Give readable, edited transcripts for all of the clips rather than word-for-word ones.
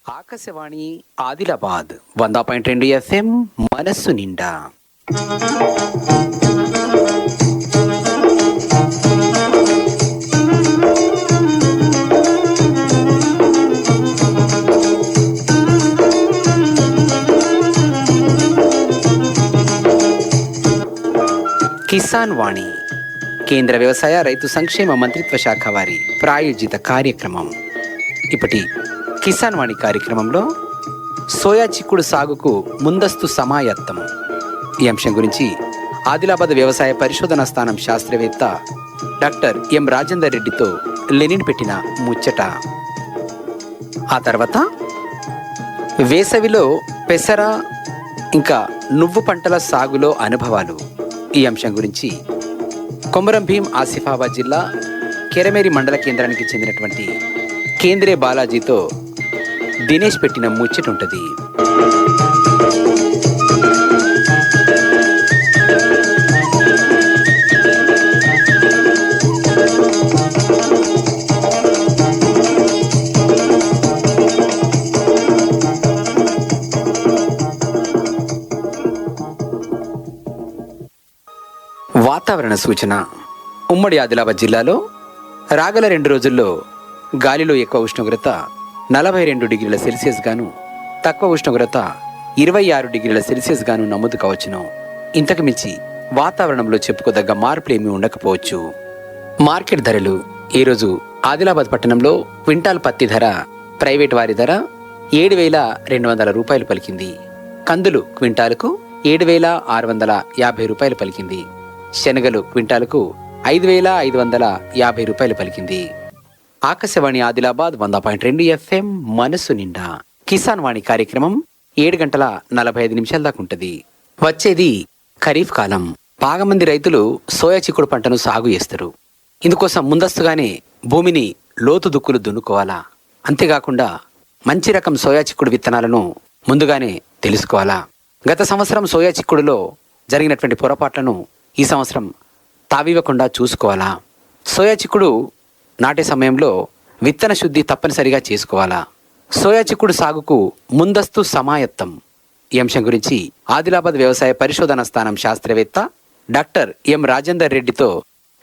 Akashvani Adilabad 100.2 FM మనస్సు నిండా. కిసాన్ వాణి కేంద్ర వ్యవసాయ రైతు సంక్షేమ మంత్రిత్వ శాఖ వారి ప్రాయోజిత కార్యక్రమం. ఇప్పటి కిసాన్ వాణి కార్యక్రమంలో సోయా చిక్కుడు సాగుకు ముందస్తు సమాయత్తం ఈ అంశం గురించి ఆదిలాబాద్ వ్యవసాయ పరిశోధనా స్థానం శాస్త్రవేత్త డాక్టర్ ఎం రాజేందర్ రెడ్డితో లెనిన్ పెట్టిన ముచ్చట. ఆ తర్వాత వేసవిలో పెసర ఇంకా నువ్వు పంటల సాగులో అనుభవాలు ఈ అంశం గురించి కొమరం భీం ఆసిఫాబాద్ జిల్లా కెరమేరి మండల కేంద్రానికి చెందినటువంటి కేంద్రే బాలాజీతో దినేష్ పెట్టిన ముచ్చట ఉంటుంది. వాతావరణ సూచన. ఉమ్మడి ఆదిలాబాద్ జిల్లాలో రాగల 2 రోజుల్లో గాలిలో ఎక్కువ ఉష్ణోగ్రత 42 డిగ్రీల సెల్సియస్ గాను, తక్కువ ఉష్ణోగ్రత 26 డిగ్రీల సెల్సియస్ గాను నమోదు కావచ్చును. ఇంతకు మించి వాతావరణంలో చెప్పుకోదగ్గ మార్పులేమీ ఉండకపోవచ్చు. మార్కెట్ ధరలు. ఈరోజు ఆదిలాబాద్ పట్టణంలో క్వింటాల్ పత్తి ధర ప్రైవేట్ వారి ధర 7,200 రూపాయలు పలికింది. కందులు క్వింటాలకు 7,650 రూపాయలు పలికింది. శనగలు క్వింటాలకు 5,550 రూపాయలు పలికింది. ఆకాశవాణి ఆదిలాబాద్ 100.2 FM మనసు నిండా కిసాన్ వాణి కార్యక్రమం 7:45 దాకా ఉంటుంది. వచ్చేది ఖరీఫ్ కాలం. బాగా మంది రైతులు సోయా చిక్కుడు పంటను సాగు చేస్తారు. ఇందుకోసం ముందస్తుగానే భూమిని లోతు దుక్కులు దున్నుకోవాలా. అంతేకాకుండా మంచి రకం సోయా చిక్కుడు విత్తనాలను ముందుగానే తెలుసుకోవాలా. గత సంవత్సరం సోయా చిక్కుడులో జరిగినటువంటి పొరపాట్లను ఈ సంవత్సరం తావివ్వకుండా చూసుకోవాలా. సోయా చిక్కుడు నాటే సమయంలో విత్తన శుద్ధి తప్పనిసరిగా చేసుకోవాలా. సోయా చిక్కుడు సాగుకు ముందస్తు సమాయత్తం ఈ అంశం గురించి ఆదిలాబాద్ వ్యవసాయ పరిశోధనా స్థానం శాస్త్రవేత్త డాక్టర్ ఎం రాజేందర్ రెడ్డితో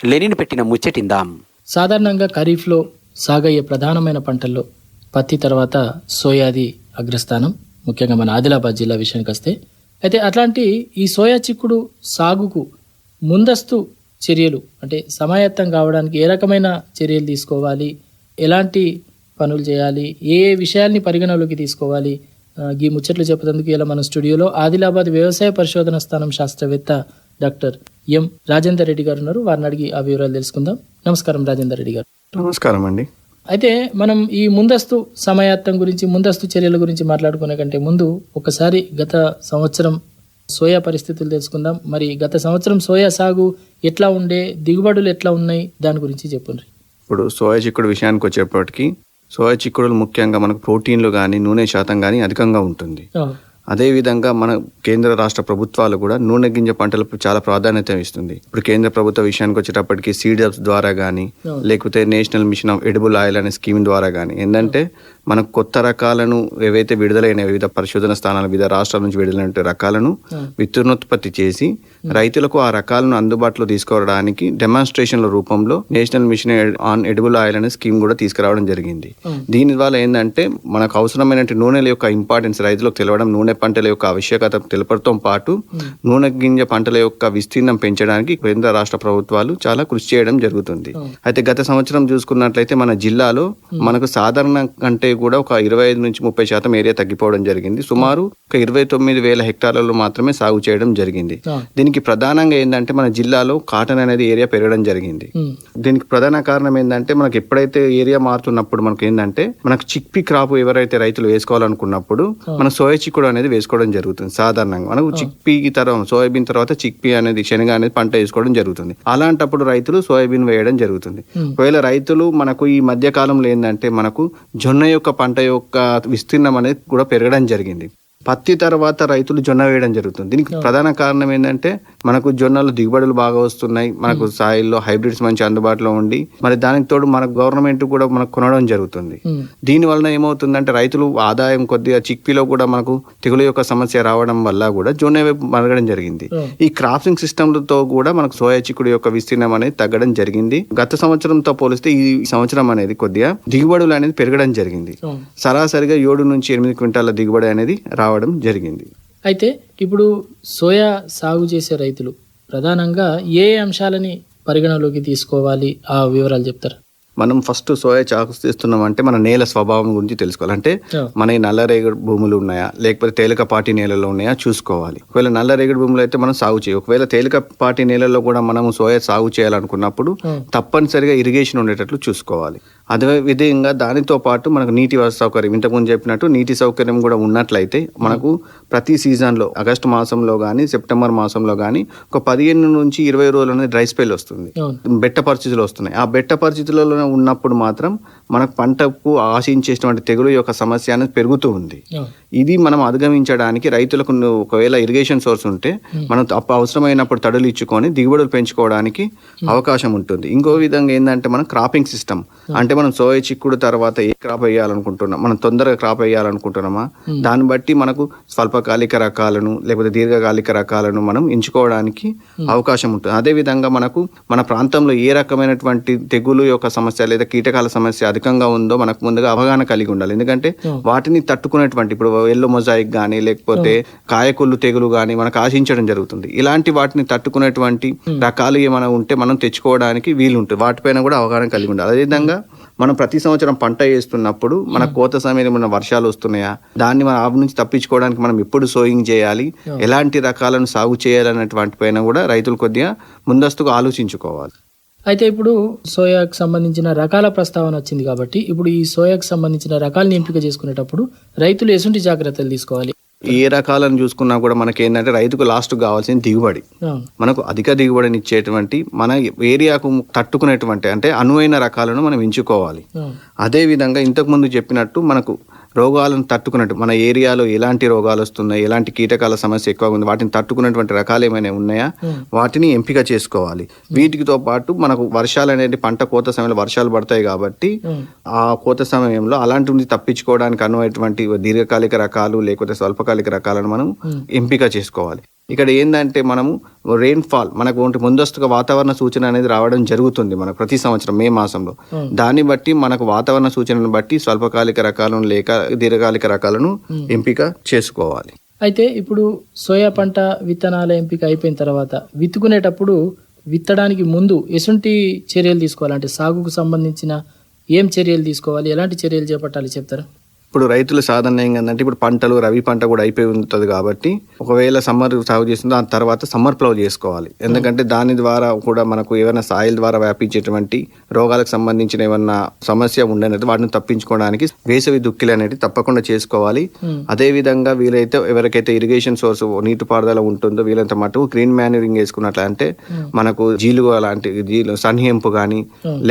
లెనిన్ పెట్టిన ముచ్చటిందాం. సాధారణంగా ఖరీఫ్లో సాగయ్యే ప్రధానమైన పంటల్లో పత్తి తర్వాత సోయాది అగ్రస్థానం, ముఖ్యంగా మన ఆదిలాబాద్ జిల్లా విషయానికి వస్తే. అయితే అట్లాంటి ఈ సోయా చిక్కుడు సాగుకు ముందస్తు చర్యలు అంటే సమాయత్తం కావడానికి ఏ రకమైన చర్యలు తీసుకోవాలి, ఎలాంటి పనులు చేయాలి, ఏ విషయాల్ని పరిగణలోకి తీసుకోవాలి, ఈ ముచ్చట్లు చెప్పేందుకు ఇలా మన స్టూడియోలో ఆదిలాబాద్ వ్యవసాయ పరిశోధన స్థానం శాస్త్రవేత్త డాక్టర్ ఎం రాజేందర్ రెడ్డి గారు ఉన్నారు. వారిని అడిగి ఆ వివరాలు తెలుసుకుందాం. నమస్కారం రాజేందర్ రెడ్డి గారు. నమస్కారం అండి. అయితే మనం ఈ ముందస్తు సమాయత్తం గురించి, ముందస్తు చర్యల గురించి మాట్లాడుకునే కంటే ముందు ఒకసారి గత సంవత్సరం సోయా పరిస్థితులు తెలుసుకుందాం. మరి గత సంవత్సరం సోయా సాగు ఎట్లా ఉండే, దిగుబడులు ఎట్లా ఉన్నాయి, దాని గురించి చెప్పండి. ఇప్పుడు సోయా చిక్కుడు విషయానికి వచ్చేప్పటికి సోయా చిక్కుడులు ముఖ్యంగా మనకు ప్రోటీన్లు కానీ నూనె శాతం కానీ అధికంగా ఉంటుంది. అదేవిధంగా మన కేంద్ర రాష్ట్ర ప్రభుత్వాలు కూడా నూనె గింజ పంటలకు చాలా ప్రాధాన్యత ఇస్తుంది. ఇప్పుడు కేంద్ర ప్రభుత్వ విషయానికి వచ్చేటప్పటికి సీడప్స్ ద్వారా కానీ, లేకపోతే national mission of edible oil అనే స్కీమ్ ద్వారా కానీ ఏంటంటే మనకు కొత్త రకాలను ఏవైతే విడుదలైన వివిధ పరిశోధన స్థానాల వివిధ రాష్ట్రాల నుంచి విడుదలైన రకాలను విత్తనోత్పత్తి చేసి రైతులకు ఆ రకాలను అందుబాటులో తీసుకోవడానికి డెమాన్స్ట్రేషన్ల రూపంలో national mission on edible oil అనే స్కీమ్ కూడా తీసుకురావడం జరిగింది. దీని వల్ల ఏంటంటే మనకు అవసరమైన నూనెల యొక్క ఇంపార్టెన్స్ రైతులకు తెలవడం, నూనె పంటల యొక్క ఆవశ్యకత తెలపడంతో పాటు నూనె గింజ పంటల యొక్క విస్తీర్ణం పెంచడానికి కేంద్ర రాష్ట్ర ప్రభుత్వాలు చాలా కృషి చేయడం జరుగుతుంది. అయితే గత సంవత్సరం చూసుకున్నట్లయితే మన జిల్లాలో మనకు సాధారణ కంటే కూడా ఒక 25 నుంచి 30% ఏరియా తగ్గిపోవడం జరిగింది. సుమారు ఒక 29,000 హెక్టార్లలో మాత్రమే సాగు చేయడం జరిగింది. దీనికి ప్రధానంగా ఏంటంటే మన జిల్లాలో కాటన్ అనేది ఏరియా పెరగడం జరిగింది. దీనికి ప్రధాన కారణం ఏంటంటే మనకు ఎప్పుడైతే ఏరియా మారుతున్నప్పుడు మనకు ఏంటంటే మనకు చిక్పీ క్రాప్ ఎవరైతే రైతులు వేసుకోవాలనుకున్నప్పుడు మన సోయా చిక్కుడు అనేది వేసుకోవడం జరుగుతుంది. సాధారణంగా మనకు చిక్పీ తర్వాత సోయాబీన్ తర్వాత చిక్పీ అనేది శనగ అనేది పంట వేసుకోవడం జరుగుతుంది. అలాంటప్పుడు రైతులు సోయాబీన్ వేయడం జరుగుతుంది. ఒకవేళ రైతులు మనకు ఈ మధ్య కాలంలో ఏంటంటే మనకు జొన్న యొక్క పంట యొక్క విస్తీర్ణం అనేది కూడా పెరగడం జరిగింది. పత్తి తర్వాత రైతులు జొన్న వేయడం జరుగుతుంది. దీనికి ప్రధాన కారణం ఏంటంటే మనకు జొన్నలు దిగుబడులు బాగా వస్తున్నాయి, మనకు సాయిల్లో హైబ్రిడ్స్ మంచి అందుబాటులో ఉండి మరి దానికి తోడు మన గవర్నమెంట్ కూడా మనకు కొనడం జరుగుతుంది. దీని వలన ఏమవుతుందంటే రైతులు ఆదాయం కొద్దిగా చిక్పీలో కూడా మనకు తెగులు యొక్క సమస్య రావడం వల్ల కూడా జొన్న వైపు మరగడం జరిగింది. ఈ క్రాపింగ్ సిస్టమ్లతో కూడా మనకు సోయా చిక్కుడు యొక్క విస్తీర్ణం అనేది తగ్గడం జరిగింది. గత సంవత్సరంతో పోలిస్తే ఈ సంవత్సరం అనేది కొద్దిగా దిగుబడులు అనేది పెరగడం జరిగింది. సరాసరిగా 7 నుంచి 8 క్వింటాల దిగుబడి అనేది రావడం జరిగింది. అయితే ఇప్పుడు సోయా సాగు చేసే రైతులు ప్రధానంగా ఏ అంశాలని పరిగణలోకి తీసుకోవాలి, ఆ వివరాలు చెప్తారు? మనం ఫస్ట్ సోయా సాగు చేస్తున్నాం అంటే మన నేల స్వభావం గురించి తెలుసుకోవాలి. అంటే మన ఈ నల్లరేగడి భూములు ఉన్నాయా లేకపోతే తేలికపాటి నేలలో ఉన్నాయా చూసుకోవాలి. ఒకవేళ నల్లరేగడి భూములు అయితే మనం సాగు చేయాలి. ఒకవేళ తేలికపాటి నేలలో కూడా మనము సోయా సాగు చేయాలనుకున్నప్పుడు తప్పనిసరిగా ఇరిగేషన్ ఉండేటట్లు చూసుకోవాలి. అదే విధంగా దానితో పాటు మనకు నీటి సౌకర్యం, ఇంతకుముందు చెప్పినట్టు నీటి సౌకర్యం కూడా ఉన్నట్లయితే మనకు ప్రతి సీజన్లో ఆగస్టు మాసంలో కానీ సెప్టెంబర్ మాసంలో కానీ ఒక 15 నుంచి 20 రోజులు అనేది డ్రై స్పెల్ వస్తుంది, బెట్ట పరిస్థితులు వస్తున్నాయి. ఆ బెట్ట పరిస్థితులలో ఉన్నప్పుడు మాత్రం మనకు పంటకు ఆశించేటువంటి తెగులు యొక్క సమస్య అనేది పెరుగుతూ ఉంది. ఇది మనం అధిగమించడానికి రైతులకు ఒకవేళ ఇరిగేషన్ సోర్స్ ఉంటే మనం అవసరమైనప్పుడు తడులు ఇచ్చుకొని దిగుబడులు పెంచుకోవడానికి అవకాశం ఉంటుంది. ఇంకో విధంగా ఏంటంటే మనం క్రాపింగ్ సిస్టమ్, అంటే మనం సోయా చిక్కుడు తర్వాత ఏ క్రాప్ వేయాలనుకుంటున్నాం, మనం తొందరగా క్రాప్ వేయాలనుకుంటున్నామా దాన్ని బట్టి మనకు స్వల్పకాలిక రకాలను లేకపోతే దీర్ఘకాలిక రకాలను మనం ఎంచుకోవడానికి అవకాశం ఉంటుంది. అదే విధంగా మనకు మన ప్రాంతంలో ఏ రకమైనటువంటి తెగులు యొక్క సమస్య లేదా కీటకాల సమస్య అధికంగా ఉందో మనకు ముందుగా అవగాహన కలిగి ఉండాలి. ఎందుకంటే వాటిని తట్టుకునేటువంటి ఇప్పుడు ఎల్లో మొజాయిక్ కానీ లేకపోతే కాయకొల్లు తెగులు కానీ మనకు ఆశించడం జరుగుతుంది. ఇలాంటి వాటిని తట్టుకునేటువంటి రకాలు ఏమైనా ఉంటే మనం తెచ్చుకోవడానికి వీలుంటుంది. వాటిపైన కూడా అవగాహన కలిగి ఉండాలి. అదేవిధంగా మనం ప్రతి సంవత్సరం పంట వేస్తున్నప్పుడు మన కోత సమయంలో మన వర్షాలు వస్తున్నాయా, దాన్ని మనం ఆ నుంచి తప్పించుకోవడానికి మనం ఎప్పుడు సోయింగ్ చేయాలి, ఎలాంటి రకాలను సాగు చేయాలనేటువంటి పైన కూడా రైతులు కొద్దిగా ముందస్తుగా ఆలోచించుకోవాలి. అయితే ఇప్పుడు సోయాకు సంబంధించిన రకాల ప్రస్తావన వచ్చింది కాబట్టి ఇప్పుడు ఈ సోయాకు సంబంధించిన రకాలను ఎంపిక చేసుకునేటప్పుడు రైతులు ఎటువంటి జాగ్రత్తలు తీసుకోవాలి? ఏ రకాలను చూసుకున్నా కూడా మనకి ఏంటంటే రైతుకు లాస్ట్ కావాల్సిన దిగుబడి, మనకు అధిక దిగుబడిని ఇచ్చేటువంటి మన ఏరియాకు తట్టుకునేటువంటి అంటే అనువైన రకాలను మనం ఎంచుకోవాలి. అదే విధంగా ఇంతకు ముందు చెప్పినట్టు మనకు రోగాలను తట్టుకున్నట్టు మన ఏరియాలో ఎలాంటి రోగాలు వస్తున్నాయి, ఎలాంటి కీటకాల సమస్య ఎక్కువగా ఉంది, వాటిని తట్టుకునేటువంటి రకాలు ఏమైనా ఉన్నాయా వాటిని ఎంపిక చేసుకోవాలి. వీటితో పాటు మనకు వర్షాలు అనేది పంట కోత సమయంలో వర్షాలు పడతాయి కాబట్టి ఆ కోత సమయంలో అలాంటి తప్పించుకోవడానికి అనువైనటువంటి దీర్ఘకాలిక రకాలు లేకపోతే స్వల్పకాలిక రకాలను మనం ఎంపిక చేసుకోవాలి. ఇక్కడ ఏంటంటే మనము రెయిన్ఫాల్ మనకు ముందస్తుగా వాతావరణ సూచన అనేది రావడం జరుగుతుంది మనకు ప్రతి సంవత్సరం మే మాసంలో. దాన్ని బట్టి మనకు వాతావరణ సూచనలను బట్టి స్వల్పకాలిక రకాలను లేక దీర్ఘకాలిక రకాలను ఎంపిక చేసుకోవాలి. అయితే ఇప్పుడు సోయా పంట విత్తనాల ఎంపిక అయిపోయిన తర్వాత విత్తుకునేటప్పుడు విత్తడానికి ముందు ఎటువంటి చర్యలు తీసుకోవాలి, అంటే సాగుకు సంబంధించిన ఏం చర్యలు తీసుకోవాలి, ఎలాంటి చర్యలు చేపట్టాలి చెప్తారా? ఇప్పుడు రైతులు సాధారణంగా ఏంటంటే ఇప్పుడు పంటలు రవి పంట కూడా అయిపోయి ఉంటుంది కాబట్టి ఒకవేళ సమ్మర్ సాగు చేస్తుందో దాని తర్వాత సమ్మర్ ప్లవ్ చేసుకోవాలి. ఎందుకంటే దాని ద్వారా కూడా మనకు ఏమైనా సాయిల్ ద్వారా వ్యాపించేటువంటి రోగాలకు సంబంధించిన ఏమన్నా సమస్య ఉండనేది వాటిని తప్పించుకోవడానికి వేసవి దుక్కిలు అనేది తప్పకుండా చేసుకోవాలి. అదే విధంగా వీలైతే ఎవరికైతే ఇరిగేషన్ సోర్స్ నీటిపారుదల ఉంటుందో వీలంత మటుకు గ్రీన్ మ్యాన్యూరింగ్ వేసుకున్నట్లు అంటే మనకు జీలుగు అలాంటి సన్హెంపు కానీ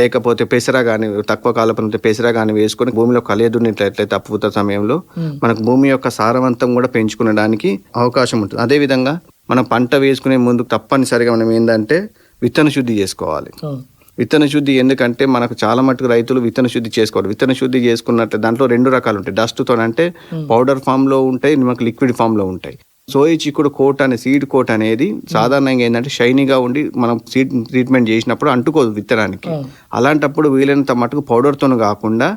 లేకపోతే పెసర కానీ తక్కువ కాలపం పెసర కానీ వేసుకొని భూమిలో కలియదున్నట్లయితే పూత సమయంలో మనకు భూమి యొక్క సారవంతం కూడా పెంచుకునడానికి అవకాశం ఉంటుంది. అదే విధంగా మనం పంట వేసుకునే ముందు తప్పనిసరిగా మనం ఏంటంటే విత్తన శుద్ధి చేసుకోవాలి. విత్తన శుద్ధి ఎందుకంటే మనకు చాలా మటుకు రైతులు విత్తన శుద్ధి చేసుకోవాలి. విత్తన శుద్ధి చేసుకున్నట్టు దాంట్లో 2 రకాలు ఉంటాయి. డస్ట్తో అంటే పౌడర్ ఫామ్ లో ఉంటాయి, మనకు లిక్విడ్ ఫామ్ లో ఉంటాయి. సోయా చిక్కుడు కోట్ అనే సీడ్ కోట్ అనేది సాధారణంగా ఏంటంటే షైనీగా ఉండి మనం సీడ్ ట్రీట్మెంట్ చేసినప్పుడు అంటుకోదు విత్తనానికి. అలాంటప్పుడు వీలైనంత మటుకు పౌడర్తో కాకుండా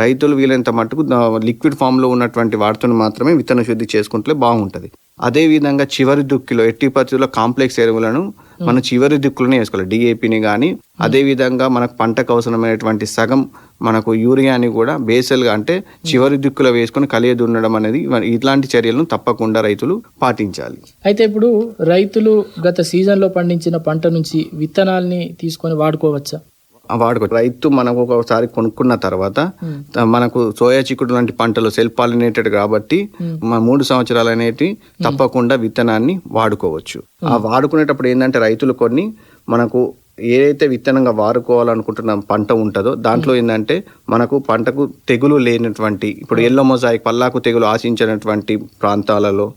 రైతులు వీలైనంత మటుకు లిక్విడ్ ఫామ్ లో ఉన్నటువంటి వాటితో మాత్రమే విత్తన శుద్ధి చేసుకుంటే బాగుంటది. అదే విధంగా చివరి దుక్కిలో ఎట్టి పరిస్థితుల్లో కాంప్లెక్స్ ఎరువులను మనం చివరి దిక్కులోనే వేసుకోవాలి, డిఏపిని కానీ. అదే విధంగా మనకు పంటకు అవసరమైనటువంటి సగం మనకు యూరియాని కూడా బేసల్గా అంటే చివరి దిక్కులో వేసుకొని కలియ దున్నడం అనేది ఇట్లాంటి చర్యలను తప్పకుండా రైతులు పాటించాలి. అయితే ఇప్పుడు రైతులు గత సీజన్లో పండించిన పంట నుంచి విత్తనాల్ని తీసుకొని వాడుకోవచ్చా? వాడుకోవచ్చు. రైతు మనకు ఒకసారి కొనుక్కున్న తర్వాత మనకు సోయా చిక్కుడు లాంటి పంటలు సెల్ఫ్ పాలినేటెడ్ కాబట్టి 3 సంవత్సరాలు అనేటి తప్పకుండా విత్తనాన్ని వాడుకోవచ్చు. ఆ వాడుకునేటప్పుడు ఏంటంటే రైతులు కొన్ని మనకు ఏదైతే విత్తనంగా వాడుకోవాలనుకుంటున్న పంట ఉంటుందో దాంట్లో ఏంటంటే మనకు పంటకు తెగులు లేనటువంటి, ఇప్పుడు ఎల్లో మొజాయిక్ పల్లాకు తెగులు ఆశించినటువంటి ప్రాంతాలలో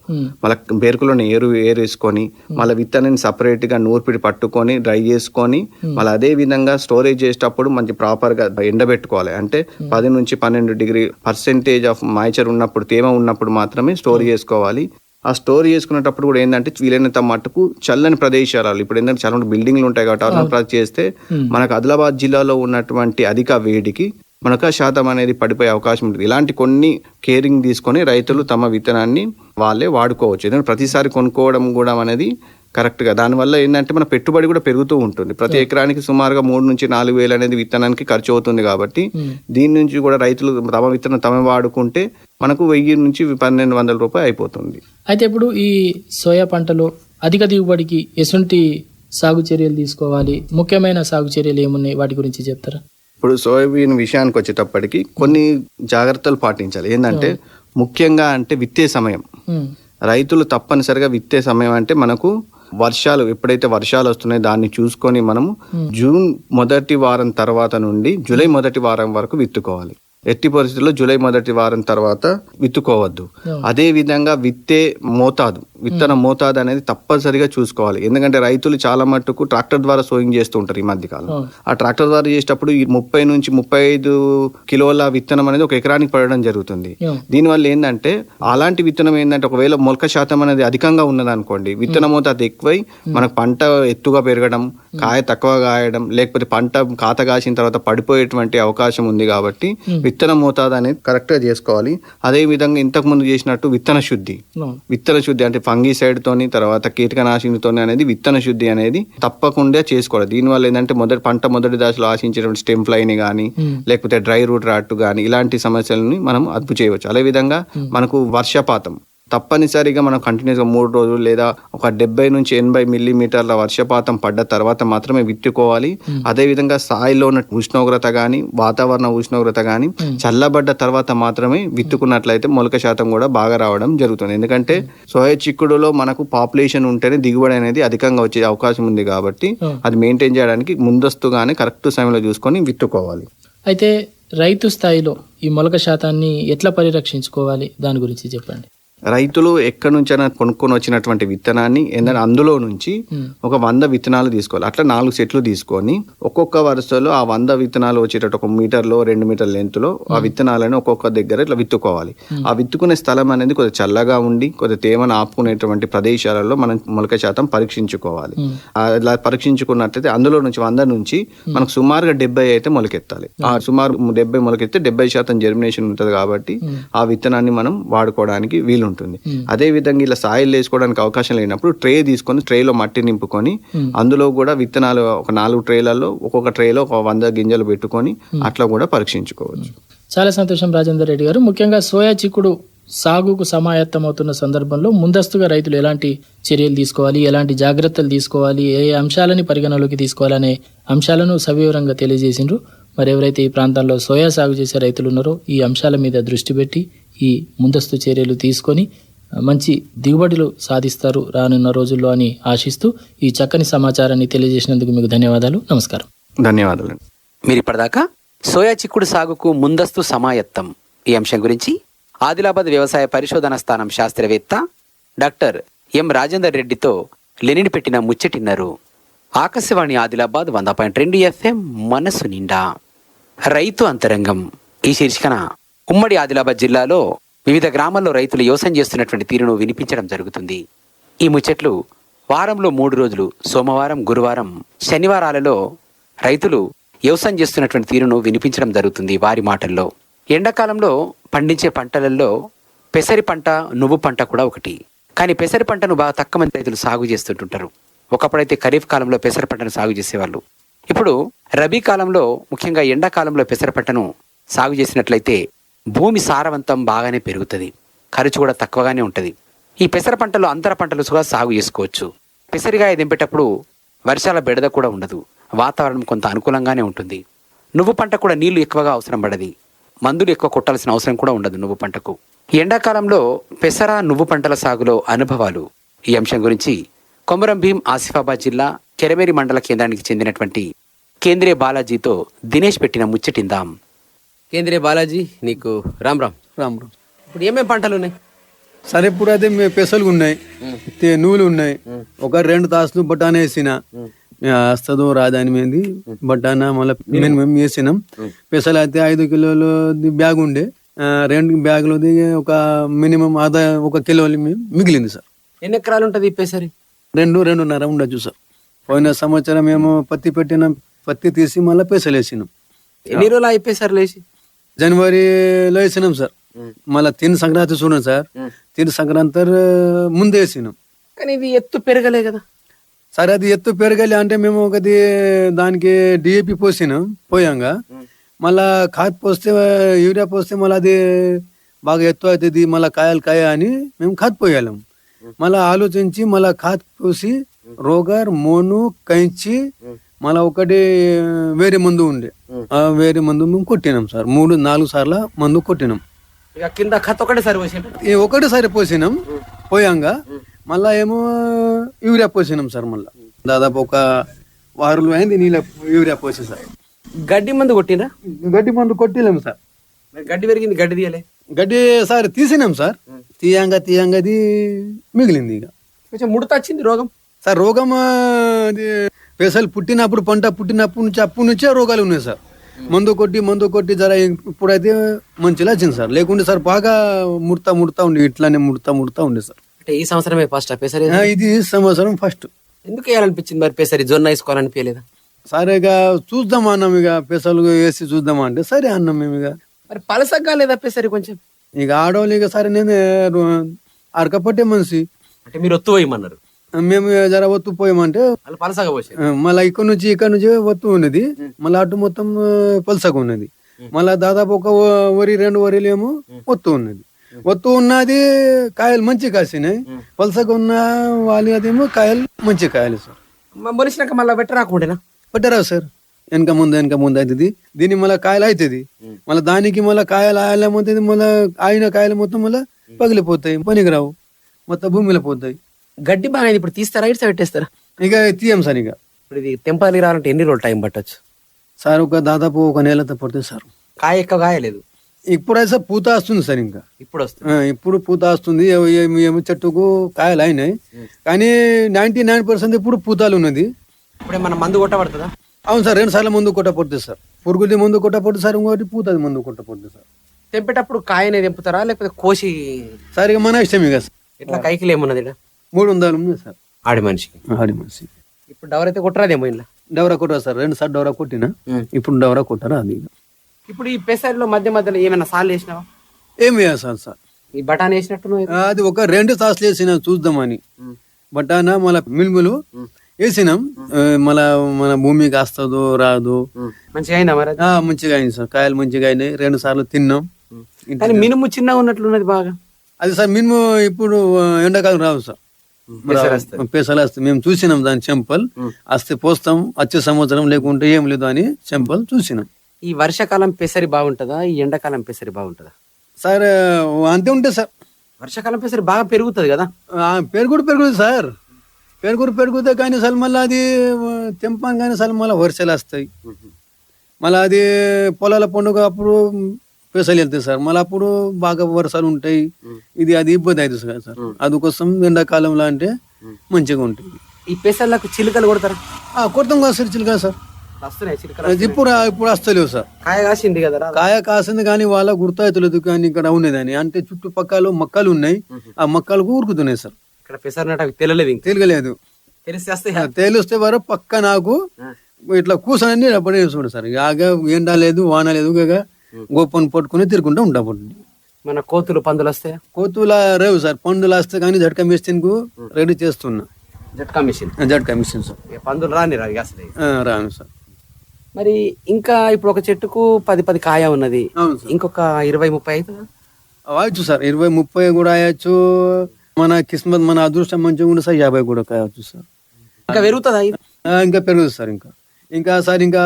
మళ్ళీ బెరుకులను ఏరేసుకొని మళ్ళీ విత్తనాన్ని సపరేట్ గా నూర్పిడి పట్టుకొని డ్రై చేసుకొని మళ్ళీ అదే విధంగా స్టోరేజ్ చేసేటప్పుడు మంచి ప్రాపర్ గా ఎండబెట్టుకోవాలి. అంటే 10-12% ఆఫ్ మాయిచర్ ఉన్నప్పుడు, తేమ ఉన్నప్పుడు మాత్రమే స్టోర్ చేసుకోవాలి. ఆ స్టోర్ చేసుకునేటప్పుడు కూడా ఏంటంటే వీలైనంత మట్టుకు చల్లని ప్రదేశాలు, ఇప్పుడు ఏంటంటే చాలా బిల్డింగ్లు ఉంటాయి కాబట్టి అరుణాచల్ చేస్తే మనకు ఆదిలాబాద్ జిల్లాలో ఉన్నటువంటి అధిక వేడికి మొలక శాతం అనేది పడిపోయే అవకాశం ఉంటుంది. ఇలాంటి కొన్ని కేరింగ్ తీసుకొని రైతులు తమ విత్తనాన్ని వాళ్ళే వాడుకోవచ్చు. ఎందుకంటే ప్రతిసారి కొనుక్కోవడం కూడా అనేది కరెక్ట్గా, దానివల్ల ఏంటంటే మన పెట్టుబడి కూడా పెరుగుతూ ఉంటుంది. ప్రతి ఎకరానికి సుమారుగా 3,000-4,000 వేలు అనేది విత్తనానికి ఖర్చు అవుతుంది. కాబట్టి దీని నుంచి కూడా రైతులు తమ విత్తనం తమ వాడుకుంటే మనకు 1,000-1,200 రూపాయలు అయిపోతుంది. అయితే ఇప్పుడు ఈ సోయా పంటలో అధిక దిగుబడికి ఎటువంటి సాగు చర్యలు తీసుకోవాలి, ముఖ్యమైన సాగు చర్యలు ఏమున్నాయి, వాటి గురించి చెప్తారా? ఇప్పుడు సోయాబీన్ విషయానికి వచ్చేటప్పటికి కొన్ని జాగ్రత్తలు పాటించాలి. ఏంటంటే ముఖ్యంగా అంటే విత్తే సమయం. రైతులు తప్పనిసరిగా విత్తే సమయం అంటే మనకు వర్షాలు, ఎప్పుడైతే వర్షాలు వస్తున్నాయో దాన్ని చూసుకొని మనము జూన్ మొదటి వారం తర్వాత నుండి జూలై మొదటి వారం వరకు విత్తుకోవాలి. ఎట్టి పరిస్థితుల్లో జూలై మొదటి వారం తర్వాత విత్తుకోవద్దు. అదే విధంగా విత్తన మోతాదు అనేది తప్పనిసరిగా చూసుకోవాలి. ఎందుకంటే రైతులు చాలా మట్టుకు ట్రాక్టర్ ద్వారా సోయింగ్ చేస్తూ ఉంటారు ఈ మధ్య కాలం. ఆ ట్రాక్టర్ ద్వారా చేసేటప్పుడు 30-35 కిలోల విత్తనం అనేది ఒక ఎకరానికి పడడం జరుగుతుంది. దీనివల్ల ఏంటంటే అలాంటి విత్తనం ఏంటంటే ఒకవేళ మొలక శాతం అనేది అధికంగా ఉన్నదనుకోండి, విత్తన మోతాదు ఎక్కువై మనకు పంట ఎత్తుగా పెరగడం, కాయ తక్కువ కాయడం, లేకపోతే పంట కాత కాసిన తర్వాత పడిపోయేటువంటి అవకాశం ఉంది. కాబట్టి విత్తన మోతాదు అనేది కరెక్ట్ గా చేసుకోవాలి. అదే విధంగా ఇంతకు ముందు చేసినట్టు విత్తన శుద్ధి అంటే ఫంగిసైడ్ తోని తర్వాత కీటకనాశినితోని అనేది విత్తన శుద్ధి అనేది తప్పకుండా చేసుకోవాలి. దీనివల్ల ఏంటంటే మొదటి దశలో ఆశించేటువంటి స్టెమ్ ఫ్లైని కానీ లేకపోతే డ్రై రూట్ రాట్ కానీ ఇలాంటి సమస్యలని మనం అదుపు చేయవచ్చు. అదే విధంగా మనకు వర్షపాతం తప్పనిసరిగా మనం కంటిన్యూస్గా 3 రోజులు లేదా ఒక 70-80 మిల్లీమీటర్ల వర్షపాతం పడ్డ తర్వాత మాత్రమే విత్తుకోవాలి. అదేవిధంగా సాయిలో ఉన్న ఉష్ణోగ్రత కానీ వాతావరణ ఉష్ణోగ్రత కానీ చల్లబడ్డ తర్వాత మాత్రమే విత్తుకున్నట్లయితే మొలక శాతం కూడా బాగా రావడం జరుగుతుంది. ఎందుకంటే సోయా చిక్కుడులో మనకు పాపులేషన్ ఉంటేనే దిగుబడి అనేది అధికంగా వచ్చే అవకాశం ఉంది. కాబట్టి అది మెయింటైన్ చేయడానికి ముందస్తుగానే కరెక్ట్ సమయంలో చూసుకొని విత్తుకోవాలి. అయితే రైతు స్థాయిలో ఈ మొలక శాతాన్ని ఎట్లా పరిరక్షించుకోవాలి, దాని గురించి చెప్పండి. రైతులు ఎక్కడి నుంచైనా కొనుక్కొని వచ్చినటువంటి విత్తనాన్ని ఏంటంటే అందులో నుంచి ఒక 100 విత్తనాలు తీసుకోవాలి. అట్లా 4 సెట్లు తీసుకొని ఒక్కొక్క వరుసలో ఆ 100 విత్తనాలు వచ్చేటట్టు 1 మీటర్లో 2 మీటర్ల లెంత్లో ఆ విత్తనాలను ఒక్కొక్క దగ్గర ఇట్లా విత్తుకోవాలి. ఆ విత్తుకునే స్థలం అనేది కొద్దిగా చల్లగా ఉండి కొద్దిగా తేమను ఆపుకునేటువంటి ప్రదేశాలలో మనం మొలక శాతం పరీక్షించుకోవాలి. అలా పరీక్షించుకున్నట్లయితే అందులో నుంచి 100 నుంచి మనకు సుమారుగా 70 అయితే మొలకెత్తాలి. ఆ సుమారు 70 మొలకెత్తే 70% జర్మినేషన్ ఉంటుంది. కాబట్టి ఆ విత్తనాన్ని మనం వాడుకోవడానికి వీలు ఉంటుంది. అదే విధంగా ఇలా సాయిల్ వేసుకోవడానికి అవకాశం లేనప్పుడు ట్రే తీసుకొని ట్రేలో మట్టి నింపుకొని అందులో కూడా విత్తనాలు ఒక 4 ట్రేలలో ఒక్కొక్క ట్రేలో ఒక 100 గింజలు పెట్టుకొని అట్లా కూడా పరీక్షించుకోవచ్చు. చాలా సంతోషం రాజేందర్ రెడ్డి గారు. ముఖ్యంగా సోయా చిక్కుడు సాగుకు సమాయత్తమవుతున్న సందర్భంలో ముందస్తుగా రైతులు ఎలాంటి చర్యలు తీసుకోవాలి, ఎలాంటి జాగ్రత్తలు తీసుకోవాలి, ఏ అంశాలని పరిగణలోకి తీసుకోవాలనే అంశాలను సవివరంగా తెలియజేసిండ్రు. మరి ఎవరైతే ఈ ప్రాంతాల్లో సోయా సాగు చేసే రైతులు ఉన్నారో ఈ అంశాల మీద దృష్టి పెట్టి ఈ ముందస్తు చర్యలు తీసుకొని మంచి దిగుబడులు సాధిస్తారు రానున్న రోజుల్లో అని ఆశిస్తూ ఈ చక్కని సమాచారాన్ని తెలియజేసినందుకు మీకు ధన్యవాదాలు. నమస్కారం. ధన్యవాదాలు. మీరు ఇప్పటిదాకా సోయా చిక్కుడు సాగుకు ముందస్తు సమాయత్తం ఈ అంశం గురించి ఆదిలాబాద్ వ్యవసాయ పరిశోధన స్థానం శాస్త్రవేత్త డాక్టర్ ఎం రాజేందర్ రెడ్డితో లెనిన్ పెట్టిన ముచ్చటిన్నారు. ఆకాశవాణి ఆదిలాబాద్ 100.2 FM మనసు నిండా రైతు అంతరంగం ఈ శీర్షికన ఉమ్మడి ఆదిలాబాద్ జిల్లాలో వివిధ గ్రామాల్లో రైతులు వ్యవసాయం చేస్తున్నటువంటి తీరును వినిపించడం జరుగుతుంది. ఈ ముచ్చట్లు వారంలో 3 రోజులు సోమవారం, గురువారం, శనివారాలలో రైతులు వ్యవసాయం చేస్తున్నటువంటి తీరును వినిపించడం జరుగుతుంది వారి మాటల్లో. ఎండాకాలంలో పండించే పంటలలో పెసరి పంట, నువ్వు పంట కూడా ఒకటి. కానీ పెసరి పంటను బాగా తక్కువ మంది రైతులు సాగు చేస్తుంటుంటారు. ఒకప్పుడైతే ఖరీఫ్ కాలంలో పెసరి పంటను సాగు చేసేవాళ్ళు. ఇప్పుడు రబీ కాలంలో ముఖ్యంగా ఎండాకాలంలో పెసరి పంటను సాగు చేసినట్లయితే భూమి సారవంతం బాగానే పెరుగుతుంది, ఖర్చు కూడా తక్కువగానే ఉంటుంది. ఈ పెసర పంటలో అంతర పంటలు కూడా సాగు చేసుకోవచ్చు. పెసరిగాయ దింపేటప్పుడు వర్షాల బెడద కూడా ఉండదు, వాతావరణం కొంత అనుకూలంగానే ఉంటుంది. నువ్వు పంట కూడా నీళ్లు ఎక్కువగా అవసరం పడది, మందులు ఎక్కువ కొట్టాల్సిన అవసరం కూడా ఉండదు నువ్వు పంటకు. ఎండాకాలంలో పెసర, నువ్వు పంటల సాగులో అనుభవాలు ఈ అంశం గురించి కొమరం భీం ఆసిఫాబాద్ జిల్లా కెరమేరి మండల కేంద్రానికి చెందినటువంటి కేంద్రీయ బాలాజీతో దినేష్ పెట్టిన ముచ్చటిందాం. కేంద్రీయ బాలాజీ, నీకు రామ్ రామ్. రామ్ రామ్. ఇప్పుడు ఏమేమి పంటలు ఉన్నాయి? సరే ఇప్పుడు అయితే పెసలు ఉన్నాయి, నూలు ఉన్నాయి, ఒక 2 తాసులు బఠానా వేసిన వస్తుందో రాదని మీద బఠానా మళ్ళీ మేము వేసినాం. పెసలు అయితే 5 కిలోలు బ్యాగ్ ఉండే, 2 బ్యాగులది ఒక మినిమం ఆదా 1 కిలో మిగిలింది సార్. ఎన్ని ఎకరాలు ఉంటుంది పెసరి? 2-2.5 ఉండొచ్చు సార్. పోయిన సంవత్సరం మేము పత్తి పెట్టినాం, పత్తి తీసి మళ్ళీ పెసలు వేసినాం. ఎన్ని రోజులు అయిపోయి లేచి? జనవరిలో వేసినాం సార్. మళ్ళీ 3 సంక్రాంతి చూడండి సార్, 3 సంక్రాంతి ముందే వేసినాం. కానీ ఇది ఎత్తు పెరగలే కదా. సరే అది ఎత్తు పెరగాలి అంటే మేము ఒకటి దానికి డిఏపి పోసినాం, పోయాంగా మళ్ళా ఖాద్ పోస్తే యూరియా పోస్తే మళ్ళీ అది బాగా ఎత్తు అవుతుంది, మళ్ళీ కాయ అని మేము ఖాద్ పోయాము. మళ్ళా ఆలోచించి మళ్ళా ఖాద్ పోసి రోగర్, మోను, కంచి మళ్ళా ఒకటి వేరే మందు ఉండే, వేరే మందు మేము కొట్టినాం సార్. 3-4 సార్లు మందు కొట్టినాం. ఇక కింద ఖత్ ఒకటేసారి పోసిండ్రు? ఒకటేసారి పోసినాం పోయాంగా. మళ్ళా ఏమో యూరియా పోసినాం సార్. మళ్ళా దాదాపు ఒక 1 వారం అయింది నీళ్ళ యూరియా పోసి సార్. గడ్డి మందు కొట్టిండ్రా? గడ్డి మందు కొట్టిలేము సార్. మరి గడ్డి పెరిగింది, గడ్డి తీయలే? గడ్డి సార్ తీసినాం సార్. తీయంగా అది మిగిలింది. ఇక కొంచెం ముడత వచ్చింది రోగం సార్. రోగం అది పెసలు పుట్టినప్పుడు, పంట పుట్టినప్పటి నుంచి అప్పటి నుంచే రోగాలు ఉన్నాయి సార్. మందు కొట్టి జర ఇప్పుడైతే మంచిగా వచ్చింది సార్. లేకుంటే సార్ బాగా ముడతా ఉండే, ఇట్లానే ముడతా ఉండే సార్. అంటే ఈ సంవత్సరమే ఫస్ట్ పెసరి? ఇది సంవత్సరం ఫస్ట్. ఎందుకు వేయాలనిపించింది మరి పెసరి? జొన్న వేసుకోవాలనిపించలేదా? సరే ఇక చూద్దాం అన్నాం, ఇక పెసలు వేసి చూద్దాం అంటే సరే అన్నాం మేము. ఇక మరి పలసగ్గా లేదా పెసరి కొంచెం? ఇక ఆడవాళ్ళు ఇక సరే నేను అరకపట్టే మనిషి అంటే మీరు ఒత్తు పోయమన్నారు, మేము జర ఒత్తు పోయామంటే వాళ్ళు పలసగా పోసారు. మళ్ళీ ఇక్కడ నుంచి ఒత్తు ఉన్నది, మళ్ళీ అటు మొత్తం పలసగా ఉన్నది. మళ్ళా దాదాపు ఒక 2 వరిలు ఏమో ఒత్తు ఉన్నది. ఒత్తు ఉన్నది కాయలు మంచి కాసినాయి, పలసగా ఉన్న వాళ్ళు అదేమో కాయలు మంచి కాయలు సార్. మొలిసినాక మళ్ళీ పెట్టరాకుండేనా? పెట్టరా సార్. వెనక ముందు అవుతుంది, దీన్ని మళ్ళీ కాయలు అవుతుంది, మళ్ళీ దానికి మళ్ళీ కాయలు ఆయాలమవుతుంది, మళ్ళీ ఆయన కాయలు మొత్తం మళ్ళీ పగిలిపోతాయి, పనికిరావు, మొత్తం భూమిలో పోతాయి. గడ్డి బాగా ఇప్పుడు తీస్తారా, ఇటు పెట్టేస్తారా? ఇక తీయం సార్. ఇక ఇప్పుడు ఇది తెంపాలి రావాలంటే ఎన్ని రోజులు టైం పట్టచ్చు సార్? దాదాపు 1 నెలతో పడుతుంది సార్. కాయ ఎక్కువ కాయలేదు, ఇప్పుడైతే సార్ పూత వస్తుంది సార్. ఇంకా ఇప్పుడు వస్తుంది, ఇప్పుడు పూత వస్తుంది. ఏమో చెట్టుకు కాయలు అయినాయి, కానీ 99% ఇప్పుడు పూతాలు ఉన్నది. ఇప్పుడే మన మందు కొట్టబడుతుందా? అవును సార్, 2 సార్లు ముందు కొట్టపడుతుంది సార్. పురుగుది ముందు కొట్టపడుతుంది సార్, ఇంకోటి పూతది ముందు కొట్టపడుతుంది సార్. తెంపేటప్పుడు కాయనే తెంపుతారా లేకపోతే కోసి? సార్ ఇక మన ఇష్టం. ఇక ఇట్లా కైకిలు ఏమున్నది? 300 ఉంది సార్ ఆడి మనిషికి. ఆడి మనిషి ఇప్పుడు డవర్ అయితే కొట్టరాదేమో ఇలా? డవరా కొట్టరా సార్, 2 సార్లు డవరా కొట్టినా, ఇప్పుడు డవరా కొట్టారా అది. ఇప్పుడు ఈ పెసరిలో మధ్యలో ఏమైనా సార్లు వేసినావా? ఏమి వేసాను సార్? ఈ బఠానీ వేసినట్టు అది ఒక 2 సార్లు వేసినా చూద్దామని. బఠానా మళ్ళా మిల్ములు వేసినాం, మళ్ళా మన భూమికి వస్తుందో రాదు. మంచిగా అయిందా మరి? మంచిగా అయింది సార్, కాయలు మంచిగా అయినాయి. 2 సార్లు తిన్నాం. కానీ మినుము చిన్నగా ఉన్నట్లున్నది బాగా. అది సార్ మినిమం ఇప్పుడు ఎండాకాలం రావు సార్, పెసలు వస్తాయి. మేము చూసినాం దాని చెంపల్ వస్తే పోస్తాం, వచ్చే సంవత్సరం లేకుంటే ఏం లేదు అని చెంపల్ చూసినాం. ఈ వర్షాకాలం పెసరి బాగుంటుందా, ఈ ఎండాకాలం పెసరి బాగుంటుందా సార్? అంతే ఉంటుంది సార్. వర్షాకాలం పెసరి బాగా పెరుగుతుంది కదా? పెరుగుతుంది సార్, పెరుగుతాయి. కానీ సార్ మళ్ళీ అది తెంపం, కానీ సార్ మళ్ళీ వర్షాలు వస్తాయి. మళ్ళీ అది పొలాల పండుగ అప్పుడు పెసలు వెళ్తాయి సార్, మళ్ళీ అప్పుడు బాగా వర్షాలు ఉంటాయి. అది ఇబ్బంది అవుతుంది సార్. అందుకోసం ఎండాకాలంలో అంటే మంచిగా ఉంటుంది. ఈ పెసర్లకు చిలుకలు కొడతారా? కొడతాం కదా సార్, చిలుక సార్. వస్తున్నాయి చిలుకలు? ఇప్పుడు వస్తలేవు సార్. కాయ కాసింది కదా? కాయ కాసింది కానీ వాళ్ళ గుర్తవుతలేదు. కానీ ఇక్కడ ఉన్నదని అంటే చుట్టుపక్కల మొక్కలు ఉన్నాయి, ఆ మొక్కలకు ఊరుకుతున్నాయి సార్. ఇక్కడ పెసర్ నట తెలియలేదు, తెలియలేదు. తెలిస్తే వారు పక్క నాకు ఇట్లా కూర్చొని అప్పుడే చూడు సార్. ఎండ లేదు, వాన లేదు, గోపను పట్టుకుని తిరుగుకుంటూ ఉంటా. మన కోతులు పందులు వస్తాయా? కోతుల రేవు సార్, పండులు వస్తే కానీ జట్కా మిషన్ కు రెడీ చేస్తున్నా. జట్కా మిషన్ సార్. పందులు రాని రాదు అసలు? రాను సార్. మరి ఇంకా ఇప్పుడు ఒక చెట్టుకు 10 కాయ ఉన్నది, ఇంకొక 20-30 అవుతుందా? అవచ్చు సార్, 20-30 కూడా అయ్యచ్చు. మన కిస్మత్, మన అదృష్టం మంచిగా ఉండే సార్ 50 కూడా కావచ్చు సార్. ఇంకా పెరుగుతుందా? ఇంకా పెరుగుతుంది సార్. ఇంకా సార్ ఇంకా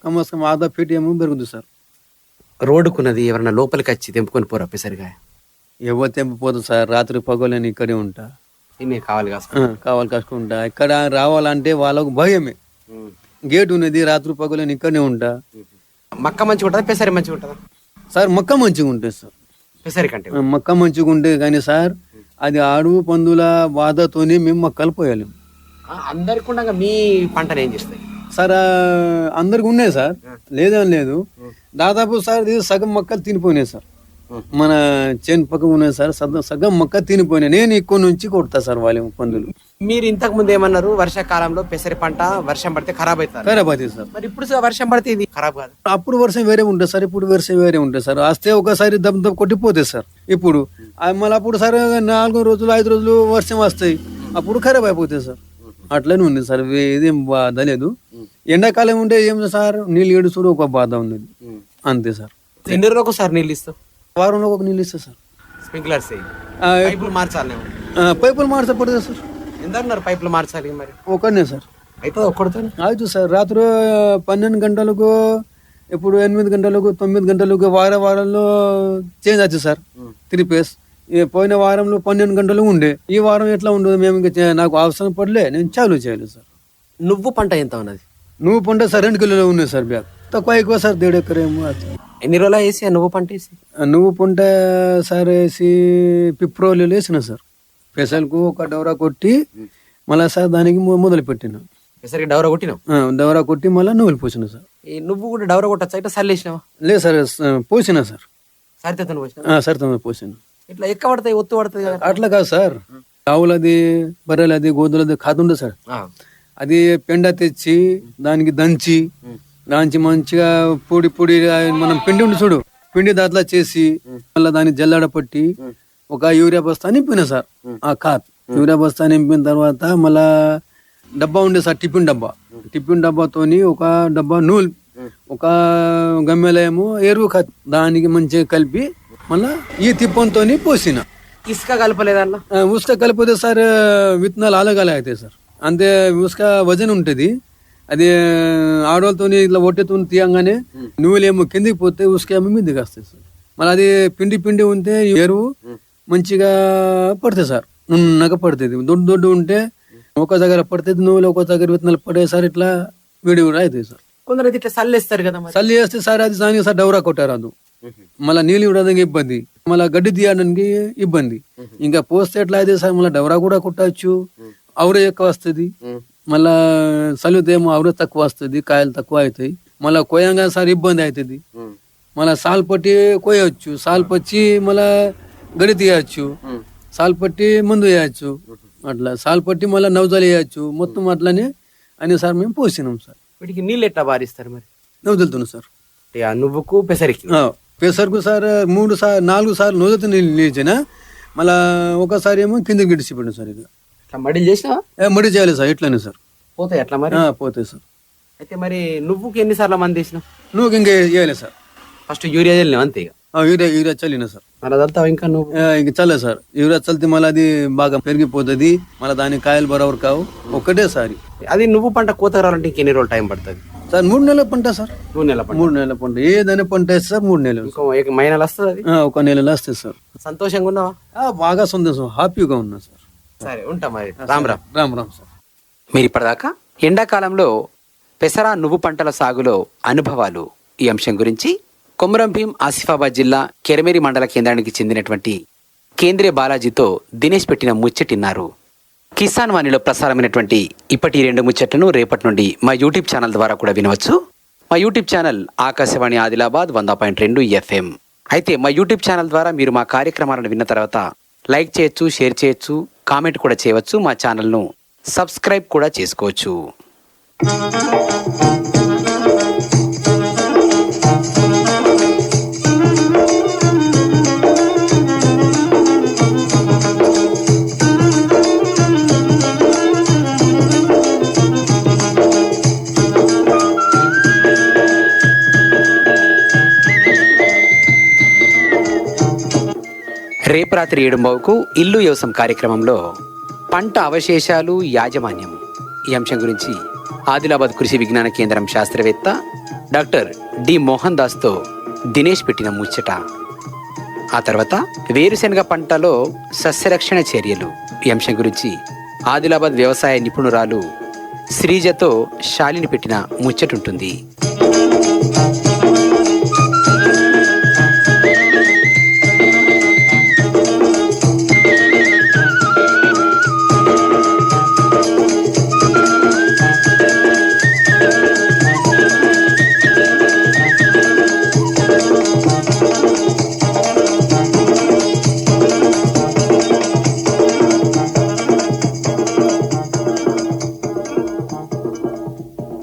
కమస్కం ఆదా ఫీట్ ఏమో పెరుగుతుంది సార్. రోడ్డుకున్నది ఎవరన్నా లోపలికి వచ్చి తెంపుకొని పోరా పెసరికాయ? ఎవరు తెంపిపోతుంది సార్, రాత్రి పగలని ఇక్కడే ఉంటా. ఇన్ని కావాలి కాస్త. కావాలి కట్టుకుంటా. ఇక్కడ రావాలంటే వాళ్ళకు భయమే. గేట్ ఉన్నది, రాత్రి పగలని ఇక్కడనే ఉంటా. మక్క మంచిగా ఉంటుందా, పెసరి మంచిగా ఉంటుందా? సార్ మక్క మంచిగా ఉంటుంది సార్. పెసరి కంటే మక్క మంచిగా ఉంటుంది కానీ సార్ అది అడవు పందుల బాధతోని మేము మక్కలు పోయాలి అందరికి ఉండగా మీ పంటను ఏం చేస్తాయి సార్. అందరికి ఉన్నాయి సార్, లేదని లేదు. దాదాపు సార్ ఇది సగం మక్కలు తినిపోయినాయి సార్. మన చేను పక్క ఉన్నాయి సార్, సగం మక్క తినిపోయినాయి. నేను ఎక్కువ నుంచి కొడతా సార్ వాళ్ళ పందులు. మీరు ఇంతకు ముందు ఏమన్నారు, వర్షాకాలంలో పెసరి పంట వర్షం పడితే ఖరాబ్ అవుతారు. ఖరాబ్ అవుతుంది సార్. మరి ఇప్పుడు వర్షం పడితే ఇది ఖరాబ్ కాదు? అప్పుడు వర్షం వేరే ఉంటుంది సార్, ఇప్పుడు వర్షం వేరే ఉంటుంది సార్. వస్తే ఒకసారి దెబ్బ దెబ్బ కొట్టిపోతుంది సార్. ఇప్పుడు మళ్ళీ అప్పుడు సార్ 4 రోజులు 5 రోజులు వర్షం వస్తాయి, అప్పుడు ఖరాబ్ అయిపోతుంది సార్. అట్లనే ఉంది సార్, ఇదేం బాధ లేదు. ఎండాకాలం ఉంటే ఏం సార్, నీళ్ళు ఏడుచుడు ఒక బాధ ఉంది, అంతే సార్. ఎన్ని రోజులకు సార్ నీళ్ళు ఇస్తావు? వారంలో ఒక నీళ్ళు ఇస్తా సార్. స్ప్రింక్లర్స్ పైపులు మార్చాలి. పైపులు మార్చబడుతుంది సార్. ఎంత అన్నారు పైపులు మార్చాలి? మరి ఒకనే సార్. అయితే ఒక్కడితో ఆಯ್ತು సార్. రాత్రి 12 గంటలకు, ఇప్పుడు 8 గంటలకు, 9 గంటలకు వారాల్లో చేంజ్ అవుతుంది సార్. 3 పేస్. పోయిన వారంలో 12 గంటలు ఉండే, ఈ వారం ఎట్లా ఉండదు. మేము ఇంకా నాకు అవసరం పడలే, నేను చాలు చేయలేదు సార్. నువ్వు పంట ఎంత ఉన్నది? నువ్వు పంట సార్ 2 కిలోలు ఉన్నాయి సార్. బ్యాగ్ తక్కువ ఎక్కువ సార్, 1.5 ఎకరం ఏమో. ఎన్ని రోజులు వేసి నువ్వు పంట వేసి? నువ్వు పంట సార్ వేసి ఫిబ్రవరిలో వేసిన సార్. పెసలకు ఒక డౌరా కొట్టి మళ్ళా సార్ దానికి మొదలు పెట్టిన. పెసరికి డౌరా కొట్టినావు? డౌరా కొట్టి మళ్ళీ నువ్వులు పోసిన సార్. నువ్వు కూడా డౌరా కొట్టచ్చా? ఇట్లా సల్లేసినావా? లేదు సార్, పోసిన సార్. సరితే పోసిన? సరిత పోసిన. ఇట్లా ఎక్క పడతాయి, ఒత్తు పడుతుంది కదా? అట్లా కాదు సార్. ఆవులది, బర్రెలది, గోధులది కాదుండే సార్. అది పెండ తెచ్చి దానికి దంచి మంచిగా పొడి మనం పిండి ఉండి చూడు, పిండి దాంట్లో చేసి మళ్ళీ దాన్ని జల్లడ పట్టి ఒక యూరియా బస్తా నింపిన సార్. ఆ కాత్ యూరియా బస్తా నింపిన తర్వాత మళ్ళా డబ్బా ఉండే సార్, టిఫిన్ డబ్బాతోని ఒక డబ్బా నూలు, ఒక గమ్మెలేమో ఎరువు కాత్, దానికి మంచిగా కలిపి మళ్ళా ఈ తిప్పంతో పోసిన. ఇసుక కలపలేదన్నా? ఉసుక కలిపితే సార్ విత్తనాలు అలాగలే అవుతాయి సార్. అంతే, ఉసుక వజన్ ఉంటుంది. అది ఆడవాళ్ళతో ఇట్లా ఒట్టెతో తీయంగానే నువ్వులేమో కిందికి పోతే ఉసుకేమో మీదకి వస్తాయి సార్. మళ్ళీ అది పిండి ఉంటే ఎరువు మంచిగా పడుతుంది సార్, నున్నగా పడుతుంది. దొడ్డు ఉంటే ఒక దగ్గర పడుతుంది నువ్వులు, ఒక దగ్గర విత్తనాలు పడే సార్. ఇట్లా విడి కూడా అవుతాయి సార్. కొందరు ఇట్లా సల్లేస్తారు కదా? సల్లి వేస్తే సార్ అది దానికి సార్ డౌరా కొట్టారు. మళ్ళీ నీళ్ళు ఇవ్వడానికి ఇబ్బంది, మళ్ళీ గడ్డి తీయడానికి ఇబ్బంది. ఇంకా పోస్తే ఎట్లా అయితే సార్, మళ్ళీ డౌరా కూడా కొట్టచ్చు. ఆవురే ఎక్కువ వస్తుంది, మళ్ళా సలుదేమో ఆవురే తక్కువ వస్తుంది, కాయలు తక్కువ అవుతాయి. మళ్ళా కోయంగా సార్ ఇబ్బంది అవుతుంది. మళ్ళా సాల్ పట్టి కోయవచ్చు, సాల్ పచ్చి మళ్ళా గడి తీయచ్చు, సాల్ పట్టి మందు వేయచ్చు. అట్లా సాల్ పట్టి మళ్ళీ నవ్వుదలు వేయచ్చు. మొత్తం అట్లనే అని సార్ మేము పోసినాం సార్. వీటికి నీళ్ళు ఎట్లా బారిస్తారు మరి? నవ్వుదలుతున్నాం సార్. నువ్వుకు పెసరికి? పెసరకు సార్ 3 సార్ 4 సార్లు నవ్వుతూ నిలిచిన, మళ్ళా ఒకసారి ఏమో కింద గిడిచిపెట్టిన సార్. ఇక మడిలు చేసినా? మడి చేయాలి సార్, ఇట్లానే సార్. పోతాయి అట్లా మరి? పోతాయి సార్. అయితే మరి నువ్వుకి ఎన్నిసార్లు మంది వేసినావు? నువ్వు ఇంకా వేయలేదు సార్. ఫస్ట్ యూరియా చల్లినావు అంతే? యూరియా చల్లిన సార్. మళ్ళీ చల్లుతావు ఇంకా నువ్వు? ఇంక చల్లే సార్. యూరియా చల్లితే మళ్ళీ అది బాగా పెరిగిపోతుంది, మళ్ళీ దాని కాయలు బరాబర్ కావు. ఒక్కటే సారి. అది నువ్వు పంట కోత రావాలంటే ఇంకెన్ని రోజులు టైం పడుతుంది సార్? 3 నెలల పంట సార్. 3 నెలల పంట? 3 నెలల పంట. ఏదైనా పంట వేస్తే సార్ 3 నెలలు. ఇంకో మైనలు వస్తుంది అది? 1 నెలలో వస్తుంది సార్. సంతోషంగా ఉన్నావా? బాగా సంతోషం, హ్యాపీగా ఉన్నా సార్. సరే ఉంటా మరి. రామ్ సార్. మీరు ఇప్పటిదాకా ఎండాకాలంలో పెసర నువ్వు పంటల సాగులో అనుభవాలు ఈ అంశం గురించి కొమరం భీం ఆసిఫాబాద్ జిల్లా కెరమేరి మండల కేంద్రానికి చెందినటువంటి కేంద్రీయ బాలాజీతో దినేష్ పెట్టిన ముచ్చటిన్నారు. కిసాన్ వాణిలో ప్రసారమైనటువంటి ఇప్పటి 2 ముచ్చట్లను రేపటి నుండి మా యూట్యూబ్ ఛానల్ ద్వారా కూడా వినవచ్చు. మా YouTube channel Akashvani Adilabad 100.2 FM. అయితే మా యూట్యూబ్ ఛానల్ ద్వారా మీరు మా కార్యక్రమాలను విన్న తర్వాత లైక్ చేయొచ్చు, షేర్ చేయొచ్చు, కామెంట్ కూడా చేయవచ్చు. మా ఛానల్ను సబ్స్క్రైబ్ కూడా చేసుకోవచ్చు. రేపు రాత్రి 7:00 ఇల్లు వ్యవసాయం కార్యక్రమంలో పంట అవశేషాలు యాజమాన్యం ఈ అంశం గురించి ఆదిలాబాద్ కృషి విజ్ఞాన కేంద్రం శాస్త్రవేత్త డాక్టర్ డి మోహన్ దాస్తో దినేష్ పెట్టిన ముచ్చట. ఆ తర్వాత వేరుశెనగ పంటలో సస్యరక్షణ చర్యలు ఈ అంశం గురించి ఆదిలాబాద్ వ్యవసాయ నిపుణురాలు శ్రీజతో శాలిని పెట్టిన ముచ్చటుంటుంది.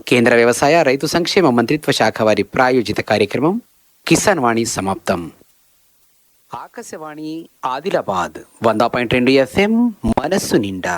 కేంద్ర వ్యవసాయ రైతు సంక్షేమ మంత్రిత్వ శాఖ వారి ప్రాయోజిత కార్యక్రమం కిసాన్ వాణి సమాప్తం. ఆకాశవాణి ఆదిలాబాద్ 100.2 FM మనస్సు నిండా.